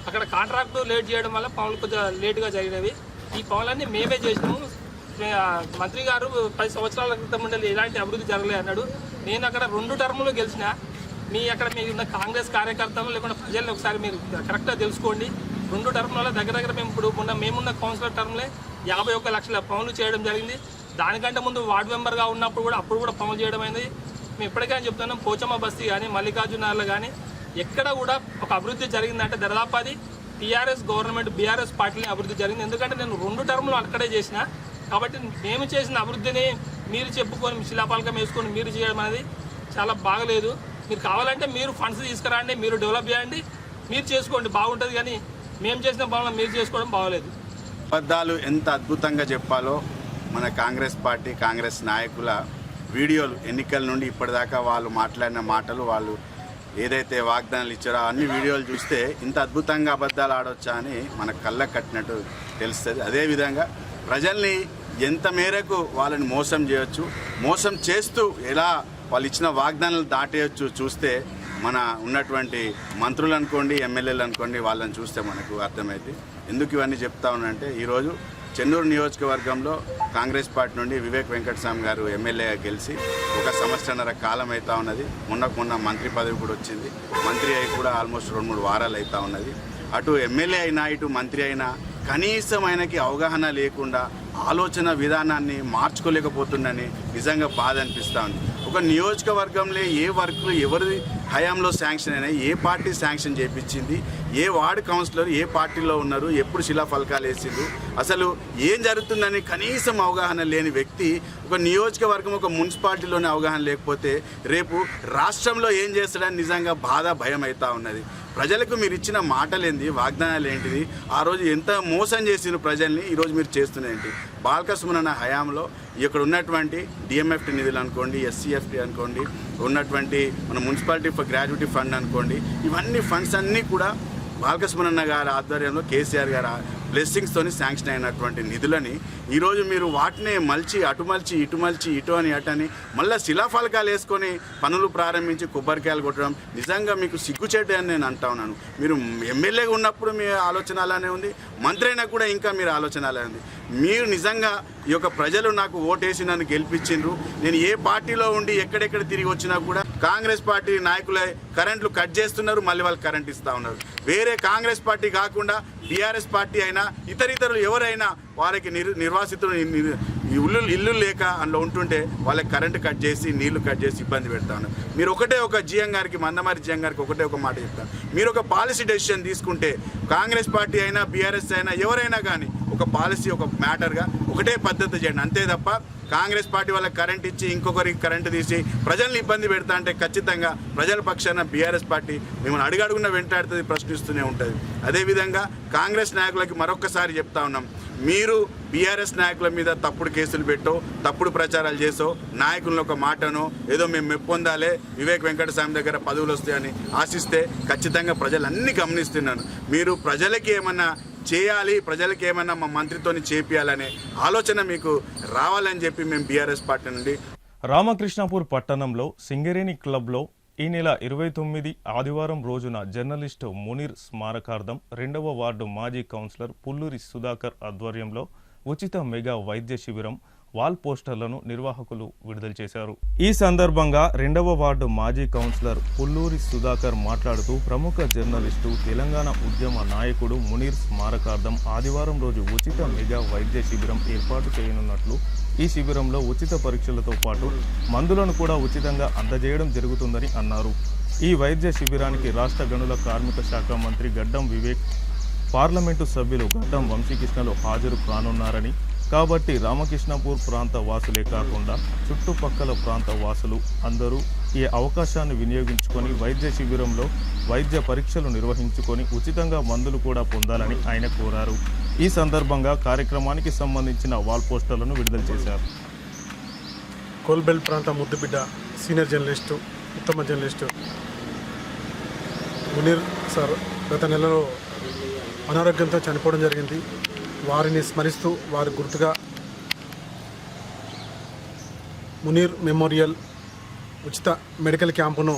S4: అక్కడ కాంట్రాక్టు లేట్ చేయడం వల్ల పనులు కొంచెం లేటుగా జరిగినవి. ఈ పనులన్నీ మేమే చేసినాము. మంత్రి గారు 10 సంవత్సరాల క్రితం ఉండే ఎలాంటి అభివృద్ధి జరగలేదు అన్నాడు. నేను అక్కడ 2 టర్ములు గెలిచిన. అక్కడ ఉన్న కాంగ్రెస్ కార్యకర్తలు లేకుండా ప్రజల్ని ఒకసారి మీరు కరెక్ట్గా తెలుసుకోండి. 2 టర్ముల దగ్గర మేము ఇప్పుడు మేమున్న కౌన్సిలర్ టర్మ్లే 51 లక్షల పనులు చేయడం జరిగింది. దానికంటే ముందు వార్డు మెంబర్గా ఉన్నప్పుడు అప్పుడు కూడా పనులు చేయడం అయింది. మేము ఇప్పటికైనా చెప్తున్నాం, పోచమ్మ బస్తీ కానీ మల్లికార్జునగర్లో కానీ ఎక్కడ కూడా ఒక అభివృద్ధి జరిగిందంటే దాదాపు అది టీఆర్ఎస్ గవర్నమెంట్ బీఆర్ఎస్ పార్టీని అభివృద్ధి జరిగింది. ఎందుకంటే నేను 2 టర్ములు అక్కడే చేసిన కాబట్టి మేము చేసిన అభివృద్ధిని మీరు చెప్పుకొని శిలాఫలకం వేసుకొని మీరు చేయడం అనేది చాలా బాగలేదు. మీరు కావాలంటే మీరు ఫండ్స్ తీసుకురండి, మీరు డెవలప్ చేయండి, మీరు చేసుకోండి, బాగుంటుంది. కానీ మేము చేసిన పనులు మీరు చేసుకోవడం బాగలేదు.
S8: అబద్ధాలు ఎంత అద్భుతంగా చెప్పాలో మన కాంగ్రెస్ పార్టీ కాంగ్రెస్ నాయకుల వీడియోలు ఎన్నికల నుండి ఇప్పటిదాకా వాళ్ళు మాట్లాడిన మాటలు, వాళ్ళు ఏదైతే వాగ్దానాలు ఇచ్చారో అన్ని వీడియోలు చూస్తే ఇంత అద్భుతంగా అబద్ధాలు ఆడొచ్చా అని మన కళ్ళకు కట్టినట్టు తెలుస్తుంది. అదేవిధంగా ప్రజల్ని ఎంత మేరకు వాళ్ళని మోసం చేయొచ్చు, మోసం చేస్తూ ఎలా వాళ్ళు ఇచ్చిన వాగ్దానాలు దాటేయచ్చు చూస్తే మన ఉన్నటువంటి మంత్రులు అనుకోండి, ఎమ్మెల్యేలు అనుకోండి, వాళ్ళని చూస్తే మనకు అర్థమైంది. ఎందుకు ఇవన్నీ చెప్తా ఉన్నానంటే ఈరోజు చెన్నూరు నియోజకవర్గంలో కాంగ్రెస్ పార్టీ నుండి వివేక్ వెంకటస్వామి గారు ఎమ్మెల్యేగా గెలిచి 1 సంవత్సరాన్నర కాలం అవుతా ఉన్నది. మొన్న మంత్రి పదవి కూడా వచ్చింది. మంత్రి అయి కూడా ఆల్మోస్ట్ 2-3 వారాలు అవుతా ఉన్నది. అటు ఎమ్మెల్యే అయినా ఇటు మంత్రి అయినా కనీసం ఆయనకి అవగాహన లేకుండా ఆలోచన విధానాన్ని మార్చుకోలేకపోతుందని నిజంగా బాధ అనిపిస్తూ ఉంది. ఒక నియోజకవర్గంలో ఏ వర్కులు ఎవరి హయాంలో శాంక్షన్ అయినాయి, ఏ పార్టీ శాంక్షన్ చేయించింది, ఏ వార్డు కౌన్సిలర్ ఏ పార్టీలో ఉన్నారు, ఎప్పుడు శిలాఫలకాలు వేసిండ్రు, అసలు ఏం జరుగుతుందని కనీసం అవగాహన లేని వ్యక్తి ఒక నియోజకవర్గం ఒక మున్సిపాలిటీలోనే అవగాహన లేకపోతే రేపు రాష్ట్రంలో ఏం చేస్తాడని నిజంగా బాధ భయం అవుతూ ఉన్నది. ప్రజలకు మీరు ఇచ్చిన మాటలేంది, వాగ్దానాలు ఏంటిది, ఆ రోజు ఎంత మోసం చేసిన ప్రజల్ని ఈరోజు మీరు చేస్తున్నాయండి. బాల్కా సుమరణ హయాంలో ఇక్కడ ఉన్నటువంటి డిఎంఎఫ్టీ నిధులు అనుకోండి, ఎస్సీఎఫ్టీ అనుకోండి, ఉన్నటువంటి మన మున్సిపాలిటీ గ్రాడ్యుటీ ఫండ్ అనుకోండి, ఇవన్నీ ఫండ్స్ అన్నీ కూడా బాల్కా సుమరణ గారి ఆధ్వర్యంలో కేసీఆర్ గారి బ్లెస్సింగ్స్తోని శాంక్షన్ అయినటువంటి నిధులని ఈరోజు మీరు వాటినే మలిచి అటు మలిచి ఇటు మలిచి ఇటు అని అటని మళ్ళీ శిలాఫలకాలు వేసుకొని పనులు ప్రారంభించి కొబ్బరికాయలు కొట్టడం నిజంగా మీకు సిగ్గుచేటు అని నేను అంటా ఉన్నాను. మీరు ఎమ్మెల్యేగా ఉన్నప్పుడు మీ ఆలోచన అలానే ఉంది, మంత్రి అయినా కూడా ఇంకా మీరు ఆలోచన అలానే ఉంది. మీరు నిజంగా ఈ యొక్క ప్రజలు నాకు ఓటేసి నన్ను గెలిపించిండ్రు. నేను ఏ పార్టీలో ఉండి ఎక్కడెక్కడ తిరిగి వచ్చినా కూడా కాంగ్రెస్ పార్టీ నాయకులే కరెంట్లు కట్ చేస్తున్నారు, మళ్ళీ వాళ్ళు కరెంట్ ఇస్తూ ఉన్నారు. వేరే కాంగ్రెస్ పార్టీ కాకుండా టీఆర్ఎస్ పార్టీ అయినా ఇతరులు ఎవరైనా వారికి నిర్వాసితులు ఇల్లు లేక అందులో ఉంటుంటే వాళ్ళకి కరెంటు కట్ చేసి నీళ్లు కట్ చేసి ఇబ్బంది పెడతా ఉన్నారు. మీరు ఒక జిఎం గారికి, మందమారి జిఎం గారికి ఒక మాట చెప్తాను. మీరు ఒక పాలసీ డెసిషన్ తీసుకుంటే కాంగ్రెస్ పార్టీ అయినా బీఆర్ఎస్ అయినా ఎవరైనా కానీ ఒక పాలసీ ఒక మ్యాటర్గా ఒకటే పద్ధతి చేయండి. అంతే తప్ప కాంగ్రెస్ పార్టీ వాళ్ళకి కరెంట్ ఇచ్చి ఇంకొకరికి కరెంటు తీసి ప్రజల్ని ఇబ్బంది పెడతా అంటే ఖచ్చితంగా ప్రజల పక్షాన బీఆర్ఎస్ పార్టీ మిమ్మల్ని అడుగడుగున వెంటాడుతుంది, ప్రశ్నిస్తూనే ఉంటుంది. అదేవిధంగా కాంగ్రెస్ నాయకులకి మరొక్కసారి చెప్తా ఉన్నాం, మీరు బీఆర్ఎస్ నాయకుల మీద తప్పుడు కేసులు పెట్టో, తప్పుడు ప్రచారాలు చేసో, నాయకులను ఒక మాటనో ఏదో మేము మెప్పొందాలే వివేక్ వెంకటస్వామి దగ్గర పదవులు వస్తాయని ఆశిస్తే ఖచ్చితంగా ప్రజలు అన్నీ గమనిస్తున్నాను. మీరు ప్రజలకి ఏమన్నా చేయాలి, ప్రజలకి ఏమన్నా మా మంత్రితోని చేపియాలనే ఆలోచన మీకు రావాలని చెప్పి మేము బీఆర్ఎస్ పార్టీ నుండి
S1: రామకృష్ణాపూర్ పట్టణంలో సింగరేణి క్లబ్లో ఈ నెల 29 ఆదివారం రోజున జర్నలిస్టు మునీర్ స్మారకార్థం 2వ వార్డు మాజీ కౌన్సిలర్ పుల్లూరి సుధాకర్ ఆధ్వర్యంలో ఉచిత మెగా వైద్య శిబిరం వాల్ పోస్టర్లను నిర్వాహకులు విడుదల చేశారు. ఈ సందర్భంగా 2వ వార్డు మాజీ కౌన్సిలర్ పుల్లూరి సుధాకర్ మాట్లాడుతూ ప్రముఖ జర్నలిస్టు తెలంగాణ ఉద్యమ నాయకుడు మునీర్ స్మారకార్థం ఆదివారం రోజు ఉచిత మెగా వైద్య శిబిరం ఏర్పాటు చేయనున్నట్లు, ఈ శిబిరంలో ఉచిత పరీక్షలతో పాటు మందులను కూడా ఉచితంగా అందజేయడం జరుగుతుందని అన్నారు. ఈ వైద్య శిబిరానికి రాష్ట్ర గనుల కార్మిక శాఖ మంత్రి గడ్డం వివేక్, పార్లమెంటు సభ్యులు గడ్డం వంశీకృష్ణలు హాజరు కానున్నారని, కాబట్టి రామకృష్ణాపూర్ ప్రాంత వాసులే కాకుండా చుట్టుపక్కల ప్రాంత వాసులు అందరూ ఈ అవకాశాన్ని వినియోగించుకొని వైద్య శిబిరంలో వైద్య పరీక్షలు నిర్వహించుకొని ఉచితంగా మందులు కూడా పొందాలని ఆయన కోరారు. ఈ సందర్భంగా కార్యక్రమానికి సంబంధించిన వాల్ పోస్టర్లను విడుదల చేశారు.
S9: కోల్బెల్ ప్రాంత ముద్దుబిడ్డ సీనియర్ జర్నలిస్టు, ఉత్తమ జర్నలిస్టు మునీర్ సార్ గత నెలలో అనారోగ్యంతో చనిపోవడం జరిగింది. వారిని స్మరిస్తూ వారి గుర్తుగా మునీర్ మెమోరియల్ ఉచిత మెడికల్ క్యాంపును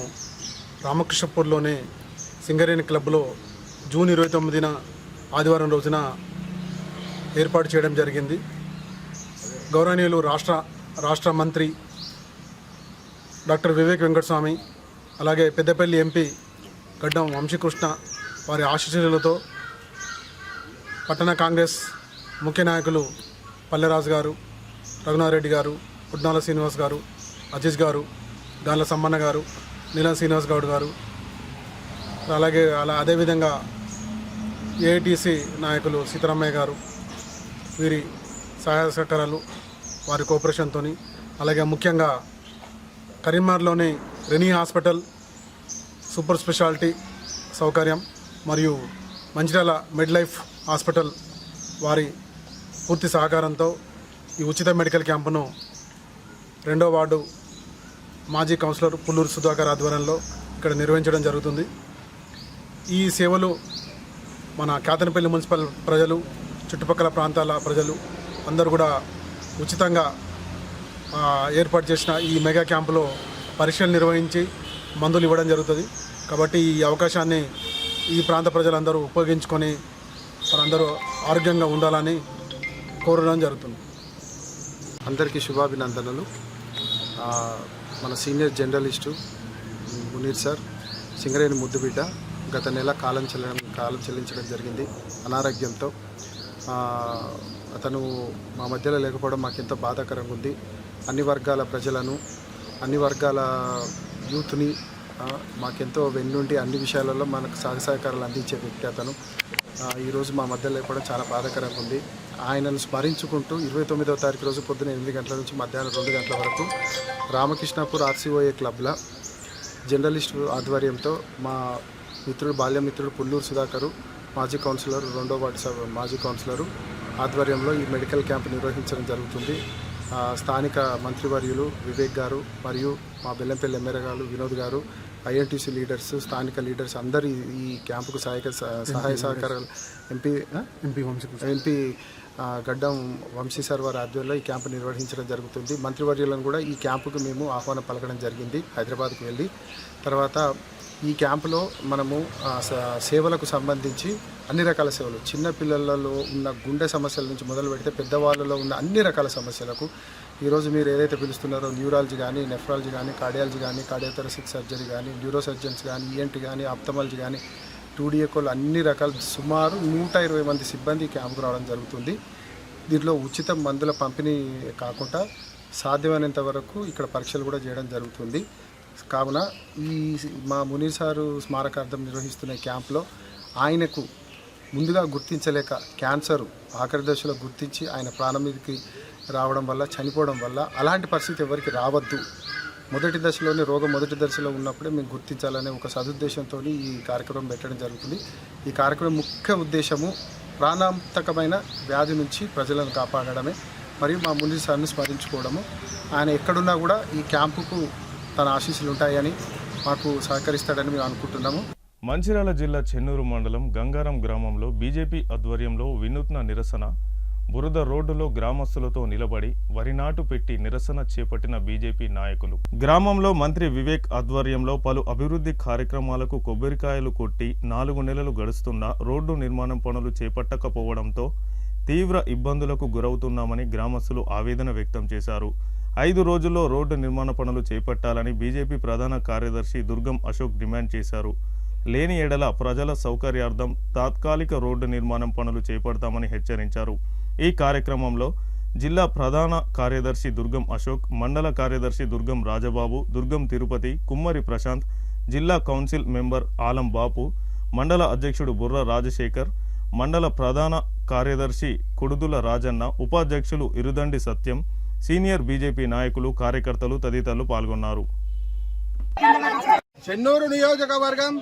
S9: రామకృష్ణపూర్లోని సింగరేణి క్లబ్లో జూన్ 29న ఆదివారం రోజున ఏర్పాటు చేయడం జరిగింది. గౌరవనీయులు రాష్ట్ర మంత్రి డాక్టర్ వివేక్ వెంకటస్వామి, అలాగే పెద్దపల్లి ఎంపీ గడ్డం వంశీకృష్ణ వారి ఆశీస్సులతో పట్టణ కాంగ్రెస్ ముఖ్య నాయకులు పల్లెరాజు గారు, రఘునాథరెడ్డి గారు, పుట్నాల శ్రీనివాస్ గారు, అజీజ్ గారు, గాన్ల సమ్మన్న గారు, నీలం శ్రీనివాస్ గౌడ్ గారు, అలాగే అదేవిధంగా ఏఐటీసీ నాయకులు సీతారామయ్య గారు, వీరి సహాయ సహకారాలు వారి కోఆపరేషన్తో, అలాగే ముఖ్యంగా కరీంనగర్లోని రెనీ హాస్పిటల్ సూపర్ స్పెషాలిటీ సౌకర్యం మరియు మంచిర్యాల మిడ్ లైఫ్ హాస్పిటల్ వారి పూర్తి సహకారంతో ఈ ఉచిత మెడికల్ క్యాంపును 2వ వార్డు మాజీ కౌన్సిలర్ పుల్లూరు సుధాకర్ ఆధ్వర్యంలో ఇక్కడ నిర్వహించడం జరుగుతుంది. ఈ సేవలు మన కేతనపల్లి మున్సిపల్ ప్రజలు, చుట్టుపక్కల ప్రాంతాల ప్రజలు అందరూ కూడా ఉచితంగా ఏర్పాటు చేసిన ఈ మెగా క్యాంపులో పరీక్షలు నిర్వహించి మందులు ఇవ్వడం జరుగుతుంది. కాబట్టి ఈ అవకాశాన్ని ఈ ప్రాంత ప్రజలందరూ ఉపయోగించుకొని వారందరూ ఆరోగ్యంగా ఉండాలని కోరడం జరుగుతుంది.
S10: అందరికీ శుభాభినందనలు. మన senior journalist Munir sir Singareni ముద్దుబిడ్డ గత నెల కాలం చెల్లించడం జరిగింది అనారోగ్యంతో. అతను మా మధ్యలో లేకపోవడం మాకెంతో బాధాకరంగా ఉంది. అన్ని వర్గాల ప్రజలను, అన్ని వర్గాల యూత్ని మాకెంతో వెన్నుండి అన్ని విషయాలలో మనకు సహకారాలు అందించే వ్యక్తి అతను. ఈరోజు మా మధ్యలో లేకపోవడం చాలా బాధాకరంగా ఉంది. ఆయనను స్మరించుకుంటూ 29వ తారీఖు రోజు పొద్దున 8 గంటల నుంచి మధ్యాహ్నం 2 గంటల వరకు రామకృష్ణపూర్ ఆర్సీఓఏ క్లబ్ల జర్నలిస్టు ఆధ్వర్యంతో మా మిత్రుడు బాల్యమిత్రుడు పుల్లూరు సుధాకరు, మాజీ కౌన్సిలర్ 2వ వార్డు మాజీ కౌన్సిలరు ఆధ్వర్యంలో ఈ మెడికల్ క్యాంప్ నిర్వహించడం జరుగుతుంది. స్థానిక మంత్రివర్యులు వివేక్ గారు మరియు మా బెల్లంపల్లి ఎమ్మెల్యే గారు వినోద్ గారు, ఐఎన్టీసీ లీడర్స్, స్థానిక లీడర్స్ అందరూ ఈ క్యాంపుకు సహాయ సహకారాలు ఎంపీ గడ్డం వంశీ సార్ వారి ఆధ్వర్యంలో ఈ క్యాంపు నిర్వహించడం జరుగుతుంది. మంత్రివర్యులను కూడా ఈ క్యాంపుకు మేము ఆహ్వానం పలకడం జరిగింది హైదరాబాద్కు వెళ్ళి. తర్వాత ఈ క్యాంపులో మనము సేవలకు సంబంధించి అన్ని రకాల సేవలు, చిన్న పిల్లలలో ఉన్న గుండె సమస్యల నుంచి మొదలు పెడితే పెద్దవాళ్ళలో ఉన్న అన్ని రకాల సమస్యలకు ఈరోజు మీరు ఏదైతే పిలుస్తున్నారో న్యూరాలజీ కానీ, నెఫ్రాలజీ కానీ, కార్డియాలజీ కానీ, కార్డియోథొరాసిక్ సర్జరీ కానీ, న్యూరో సర్జన్స్ కానీ, ఈఎన్టీ కానీ, ఆప్థమాలజీ కానీ, 2D ఎకోలు అన్ని రకాల సుమారు 120 మంది సిబ్బంది క్యాంపుకు రావడం జరుగుతుంది. దీంట్లో ఉచిత మందుల పంపిణీ కాకుండా సాధ్యమైనంత వరకు ఇక్కడ పరీక్షలు కూడా చేయడం జరుగుతుంది. కావున ఈ మా మునీర్ సారు స్మారకార్థం నిర్వహిస్తున్న క్యాంప్లో ఆయనకు ముందుగా గుర్తించలేక క్యాన్సర్ ఆఖరి దశలో గుర్తించి ఆయన ప్రాణం మీదకి రావడం వల్ల, చనిపోవడం వల్ల అలాంటి పరిస్థితి ఎవరికి రావద్దు, మొదటి దశలో ఉన్నప్పుడే మేము గుర్తించాలనే ఒక సదుద్దేశంతో ఈ కార్యక్రమం పెట్టడం జరుగుతుంది. ఈ కార్యక్రమం ముఖ్య ఉద్దేశము ప్రాణాంతకమైన వ్యాధి నుంచి ప్రజలను కాపాడడమే మరియు మా మునీర్ సార్ని స్మరించుకోవడము. ఆయన ఎక్కడున్నా కూడా ఈ క్యాంపుకు తన ఆశీస్సులు ఉంటాయని, మాకు సహకరిస్తాడని మేము అనుకుంటున్నాము.
S1: మంచిర్యాల జిల్లా చెన్నూరు మండలం గంగారం గ్రామంలో బీజేపీ ఆధ్వర్యంలో వినూత్న నిరసన. బురద రోడ్డులో గ్రామస్తులతో నిలబడి వరి నాటు పెట్టి నిరసన చేపట్టిన బీజేపీ నాయకులు. గ్రామంలో మంత్రి వివేక్ ఆధ్వర్యంలో పలు అభివృద్ధి కార్యక్రమాలకు కొబ్బరికాయలు కొట్టి 4 నెలలు గడుస్తున్నా రోడ్డు నిర్మాణం పనులు చేపట్టకపోవడంతో తీవ్ర ఇబ్బందులకు గురవుతున్నామని గ్రామస్తులు ఆవేదన వ్యక్తం చేశారు. 5 రోజుల్లో రోడ్డు నిర్మాణ పనులు చేపట్టాలని బీజేపీ ప్రధాన కార్యదర్శి దుర్గం అశోక్ డిమాండ్ చేశారు. లేని ఎడల ప్రజల సౌకర్యార్థం తాత్కాలిక రోడ్డు నిర్మాణం పనులు చేపడతామని హెచ్చరించారు. ఈ కార్యక్రమంలో జిల్లా ప్రధాన కార్యదర్శి దుర్గం అశోక్, మండల కార్యదర్శి దుర్గం రాజబాబు, దుర్గం తిరుపతి, కుమ్మరి ప్రశాంత్, జిల్లా కౌన్సిల్ మెంబర్ ఆలం బాపు, మండల అధ్యక్షుడు బుర్ర రాజశేఖర్, మండల ప్రధాన కార్యదర్శి కుడుదుల రాజన్న, ఉపాధ్యక్షులు ఇరుదండి సత్యం, సీనియర్ బీజేపీ నాయకులు, కార్యకర్తలు తదితరులు పాల్గొన్నారు.
S11: చెన్నూరు నియోజకవర్గం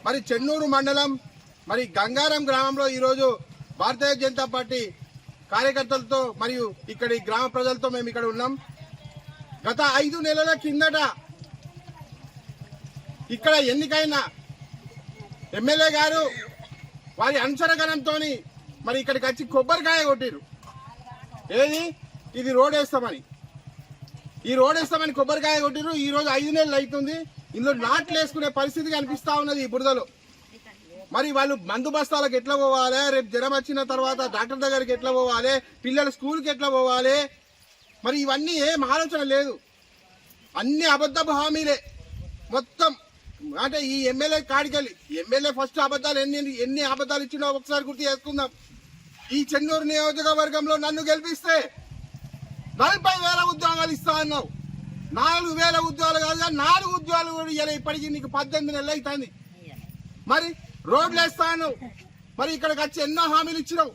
S11: మరి చెన్నూరు మండలం మరి గంగారం గ్రామంలో ఈరోజు భారతీయ జనతా పార్టీ కార్యకర్తలతో మరియు ఇక్కడి గ్రామ ప్రజలతో మేము ఇక్కడ ఉన్నాం. గత 5 నెలల కిందట ఇక్కడ ఎన్నికైన ఎమ్మెల్యే గారు వారి అనుచరగణంతో మరి ఇక్కడికి వచ్చి కొబ్బరికాయ కొట్టిరు. ఏది ఇది రోడ్ వేస్తామని, ఈ రోడ్ వేస్తామని కొబ్బరికాయ కొట్టిరు. ఈ రోజు 5 నెలలు అవుతుంది. ఇందులో నాట్లు వేసుకునే పరిస్థితి కనిపిస్తా ఉన్నది ఈ బురదలో. మరి వాళ్ళు మందు బస్తాలకు ఎట్లా పోవాలి, రేపు జ్వరం వచ్చిన తర్వాత డాక్టర్ దగ్గరికి ఎట్లా పోవాలి, పిల్లల స్కూల్కి ఎట్లా పోవాలి, మరి ఇవన్నీ ఏం ఆలోచన లేదు. అన్ని అబద్ధపు హామీలే మొత్తం. అంటే ఈ ఎమ్మెల్యే కాడికెళ్ళి ఎమ్మెల్యే ఫస్ట్ అబద్ధాలు ఎన్ని అబద్ధాలు ఇచ్చినా ఒకసారి గుర్తు చేసుకుందాం. ఈ చెన్నూరు నియోజకవర్గంలో నన్ను గెలిపిస్తే 40,000 ఉద్యోగాలు ఇస్తా అన్నావు. 4,000 ఉద్యోగాలు కాదుగా 4 ఉద్యోగాలు కూడా ఇలా ఇప్పటికీ నీకు 18 నెలలు అవుతుంది. మరి రోడ్లు వేస్తాను, మరి ఇక్కడికి వచ్చి ఎన్నో హామీలు ఇచ్చినావు.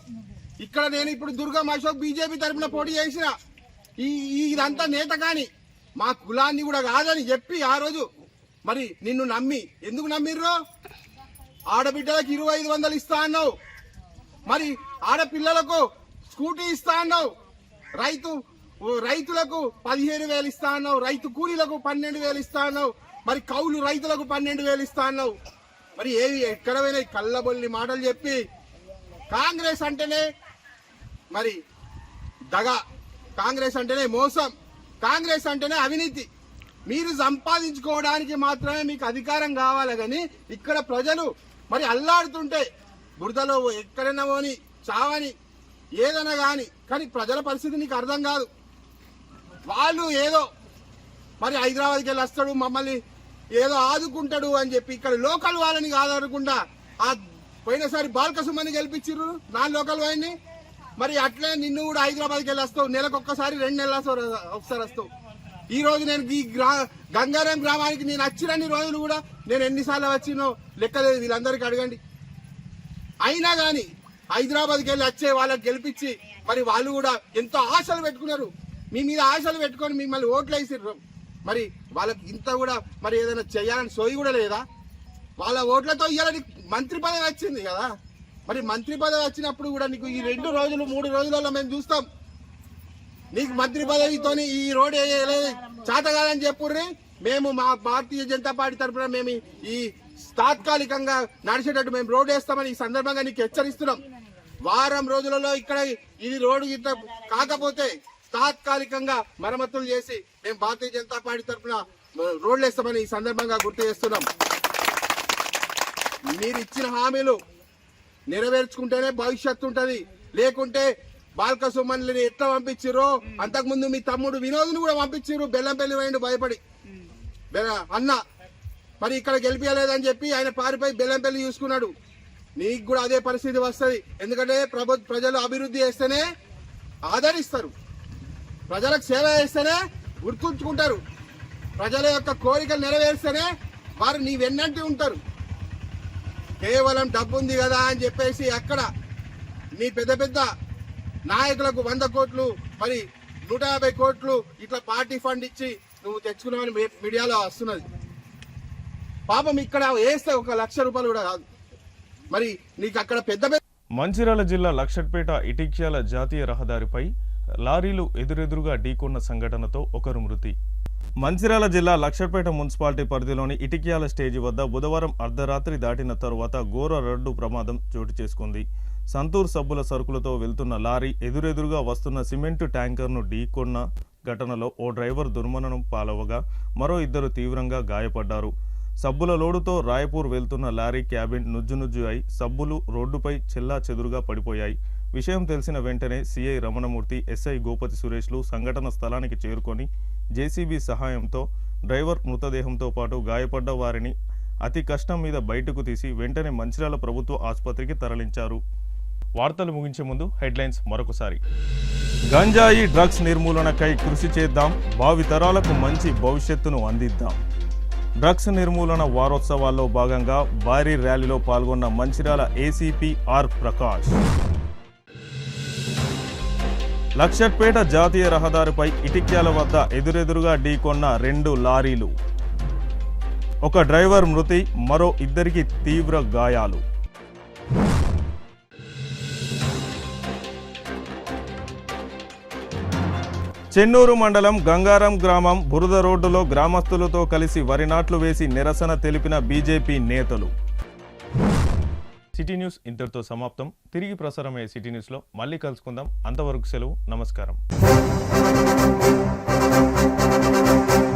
S11: ఇక్కడ నేను ఇప్పుడు దుర్గం అశోక్ బీజేపీ తరఫున పోటీ చేసిన ఇదంతా నేత కానీ మా కులాన్ని కూడా కాదని చెప్పి ఆ రోజు మరి నిన్ను నమ్మి ఎందుకు నమ్మిర్రో? ఆడబిడ్డలకు 2,500 ఇస్తా అన్నావు, మరి ఆడపిల్లలకు స్కూటీ ఇస్తా అన్నావు, రైతులకు 15,000 ఇస్తా అన్నావు, రైతు కూలీలకు 12,000 ఇస్తా అన్నావు, మరి కౌలు రైతులకు 12,000 ఇస్తా అన్నావు. మరి ఏవి ఎక్కడ పోయినాయి కళ్ళబొల్లి మాటలు చెప్పి? కాంగ్రెస్ అంటేనే మరి దగ, కాంగ్రెస్ అంటేనే మోసం, కాంగ్రెస్ అంటేనే అవినీతి. మీరు సంపాదించుకోవడానికి మాత్రమే మీకు అధికారం కావాలి కానీ ఇక్కడ ప్రజలు మరి అల్లాడుతుంటే బురదలో ఎక్కడైనా పోని చావని ఏదైనా కానీ కానీ ప్రజల పరిస్థితి నీకు అర్థం కాదు. వాళ్ళు ఏదో మరి హైదరాబాద్కి వెళ్ళి వస్తాడు, మమ్మల్ని ఏదో ఆదుకుంటాడు అని చెప్పి ఇక్కడ లోకల్ వాళ్ళని కాదనకుండా ఆ పోయినసారి బాల్కసుమని గెలిపించారు నా లోకల్ వాడిని. మరి అట్లే నిన్ను కూడా హైదరాబాద్కి వెళ్ళి వస్తావు, నెలకు ఒక్కసారి 2 నెలల ఒకసారి వస్తావు. ఈ రోజు నేను ఈ గంగారం గ్రామానికి నేను వచ్చినన్ని రోజులు కూడా నేను ఎన్నిసార్లు వచ్చినో లెక్కలేదు, వీళ్ళందరికీ అడగండి. అయినా కానీ హైదరాబాద్కి వెళ్ళి వచ్చే వాళ్ళకి గెలిపించి మరి వాళ్ళు కూడా ఎంతో ఆశలు పెట్టుకున్నారు, మీ మీద ఆశలు పెట్టుకొని మిమ్మల్ని ఓట్లు వేసిర్రు. మరి వాళ్ళకి ఇంత కూడా మరి ఏదైనా చేయాలని సోయి కూడా లేదా? వాళ్ళ ఓట్లతో ఇవాళ మంత్రి పదవి వచ్చింది కదా. మరి మంత్రి పదవి వచ్చినప్పుడు కూడా నీకు ఈ 2 రోజులు 3 రోజులలో మేము చూస్తాం. నీకు మంత్రి పదవితోని ఈ రోడ్ చేత కాదని చెప్పుర్రి. మేము మా భారతీయ జనతా పార్టీ తరఫున మేము ఈ తాత్కాలికంగా నడిచేటట్టు మేము రోడ్ వేస్తామని ఈ సందర్భంగా నీకు హెచ్చరిస్తున్నాం. వారం రోజులలో ఇక్కడ ఇది రోడ్డు ఇట్లా కాకపోతే తాత్కాలికంగా మరమ్మతులు చేసి మేము భారతీయ జనతా పార్టీ తరఫున రోడ్లు వేస్తామని ఈ సందర్భంగా గుర్తు చేస్తున్నాం. మీరు ఇచ్చిన హామీలు నెరవేర్చుకుంటేనే భవిష్యత్తు ఉంటది, లేకుంటే బాల్క సుమన్లని ఎట్లా పంపించారో అంతకుముందు మీ తమ్ముడు వినోద్ని కూడా పంపించారు. బెల్లంపల్లి పోయిండు భయపడి అన్న, మరి ఇక్కడ గెలిపించలేదని చెప్పి ఆయన పారిపోయి బెల్లంపల్లి చూసుకున్నాడు. నీకు కూడా అదే పరిస్థితి వస్తుంది. ఎందుకంటే ప్రజలు అభివృద్ధి చేస్తేనే ఆదరిస్తారు, ప్రజలకు సేవ చేస్తేనే గుర్తుంచుకుంటారు, ప్రజల యొక్క కోరికలు నెరవేర్స్తేనే వారు నీ వెన్నంటి ఉంటారు. కేవలం డబ్బు ఉంది కదా అని చెప్పేసి అక్కడ నీ పెద్ద పెద్ద నాయకులకు 100 కోట్లు మరి 150 కోట్లు ఇట్లా పార్టీ ఫండ్ ఇచ్చి నువ్వు తెచ్చుకున్నావని మీడియాలో వస్తున్నది. పాపం ఇక్కడ వేస్తే 1 లక్ష రూపాయలు కూడా కాదు. మరి నీకు అక్కడ పెద్ద
S1: మంచిర్యాల జిల్లా లక్షట్పేట ఇటిక్యాల జాతీయ రహదారిపై లారీలు ఎదురెదురుగా ఢీకొన్న సంఘటనతో ఒకరు మృతి. మంచిర్యాల జిల్లా లక్షట్పేట మున్సిపాలిటీ పరిధిలోని ఇటిక్యాల స్టేజి వద్ద బుధవారం అర్ధరాత్రి దాటిన తరువాత ఘోర రోడ్డు ప్రమాదం చోటు చేసుకుంది. సంతూర్ సబ్బుల సరుకులతో వెళ్తున్న లారీ ఎదురెదురుగా వస్తున్న సిమెంటు ట్యాంకర్ను ఢీకొన్న ఘటనలో ఓ డ్రైవర్ దుర్మరణం పాలవగా మరో 2 తీవ్రంగా గాయపడ్డారు. సబ్బుల లోడుతో రాయపూర్ వెళ్తున్న లారీ క్యాబిన్ నుజ్జునుజ్జు అయి సబ్బులు రోడ్డుపై చెల్లా చెదురుగా పడిపోయాయి. విషయం తెలిసిన వెంటనే సిఐ రమణమూర్తి, ఎస్ఐ గోపతి సురేష్లు సంఘటన స్థలానికి చేరుకొని జేసీబీ సహాయంతో డ్రైవర్ మృతదేహంతో పాటు గాయపడ్డ వారిని అతి కష్టం మీద బయటకు తీసి వెంటనే మంచిర్యాల ప్రభుత్వ ఆసుపత్రికి తరలించారు. వార్తలు ముగించే ముందు హెడ్లైన్స్ మరొకసారి. గంజాయి డ్రగ్స్ నిర్మూలనకై కృషి చేద్దాం, భావితరాలకు మంచి భవిష్యత్తును అందిద్దాం. డ్రగ్స్ నిర్మూలన వారోత్సవాల్లో భాగంగా భారీ ర్యాలీలో పాల్గొన్న మంచిర్యాల ఏసీపీ ఆర్ ప్రకాష్. లక్షట్పేట జాతీయ రహదారిపై ఇటిక్యాల వద్ద ఎదురెదురుగా ఢీకొన్న 2 లారీలు. ఒక డ్రైవర్ మృతి, మరో 2కి తీవ్ర గాయాలు. చెన్నూరు మండలం గంగారం గ్రామం బురద రోడ్డులో గ్రామస్తులతో కలిసి వరి నాట్లు వేసి నిరసన తెలిపిన బీజేపీ నేతలు. సిటీ న్యూస్ ఇంతటితో సమాప్తం. తిరిగి ప్రసారమయ్యే సిటీ న్యూస్లో మళ్ళీ కలుసుకుందాం. అంతవరకు సెలవు. నమస్కారం.